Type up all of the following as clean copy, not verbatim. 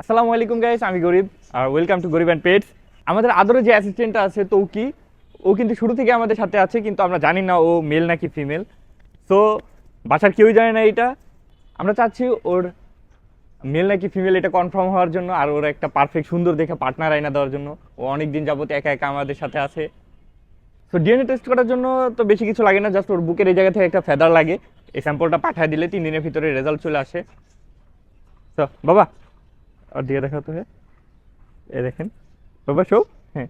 আসসালামু আলাইকুম গাইস, আমি গরিব আর ওয়েলকাম টু গরিব অ্যান্ড পেটস। আমাদের আদরে যে অ্যাসিস্ট্যান্টটা আছে তৌকি, ও কিন্তু শুরু থেকে আমাদের সাথে আছে, কিন্তু আমরা জানি না ও মেল নাকি ফিমেল। সো বাসার কেউই জানে না এটা। আমরা চাচ্ছি ওর মেল নাকি ফিমেল এটা কনফার্ম হওয়ার জন্য, আর ওর একটা পারফেক্ট সুন্দর দেখে পার্টনার আইনা দেওয়ার জন্য। ও অনেক দিন যাবত একা একা আমাদের সাথে আছে। সো ডিএনএ টেস্ট করার জন্য তো বেশি কিছু লাগে না, জাস্ট ওর বুকের এই জায়গা থেকে একটা ফেদার লাগে। এই স্যাম্পলটা পাঠিয়ে দিলে 3 দিনের ভিতরে রেজাল্ট চলে আসে। তো বাবা আর দিয়ে দেখাতে হয়, এই দেখেন বাবা শো। হ্যাঁ,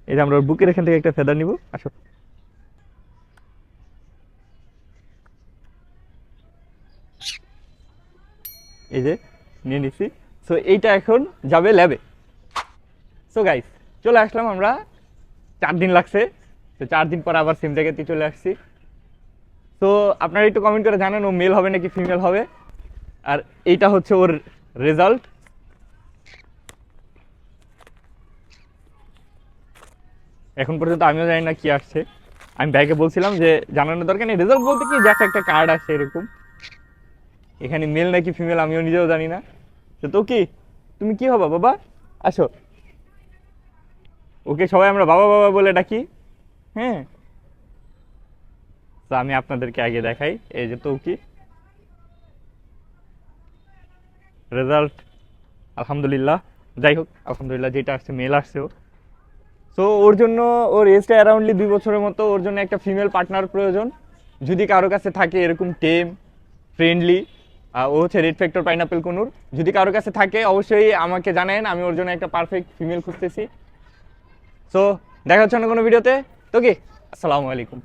এই যে আমরা ওর বুকের এখান থেকে একটা ফেদার নিব, আসো। এই যে নিয়ে নিচ্ছি। সো এইটা এখন যাবে ল্যাবে। সো গাইস, চলে আসলাম আমরা। 4 দিন লাগছে। তো 4 দিন পর আবার সেম জায়গাতে চলে আসছি। তো আপনারা একটু কমেন্ট করে জানান ও মেল হবে নাকি ফিমেল হবে। আর এইটা হচ্ছে ওর রেজাল্ট। এখন পর্যন্ত আমিও জানি না কি আসছে। আমি ভাইকে বলছিলাম যে জানানোর দরকার নেই, রেজাল্ট বলতে কি জাস্ট একটা কার্ড আসছে এরকম। এখানে মেল নাকি ফিমেল আমিও নিজেও জানি না। তো কি তুমি কি হবা বাবা? আসো। ওকে সবাই আমরা বাবা বাবা বলে ডাকি। হ্যাঁ, তো আমি আপনাদেরকে আগে দেখাই। এই যে কি রেজাল্ট, আলহামদুলিল্লাহ। যাই হোক, আলহামদুলিল্লাহ যেটা আসছে মেল আসছে। সো ওর জন্য, ওর এজটা অ্যারাউন্ডলি 2 বছরের মতো, ওর জন্য একটা ফিমেল পার্টনার প্রয়োজন। যদি কারো কাছে থাকে এরকম টেম, ফ্রেন্ডলি, ও হচ্ছে রেড ফ্যাক্টর পাইনাপেল কুনুর, যদি কারো কাছে থাকে অবশ্যই আমাকে জানান, আমি ওর জন্য একটা পারফেক্ট ফিমেল খুঁজতেছি। সো দেখা হচ্ছে অন্য কোনো ভিডিওতে। তো কি, আসসালামু আলাইকুম।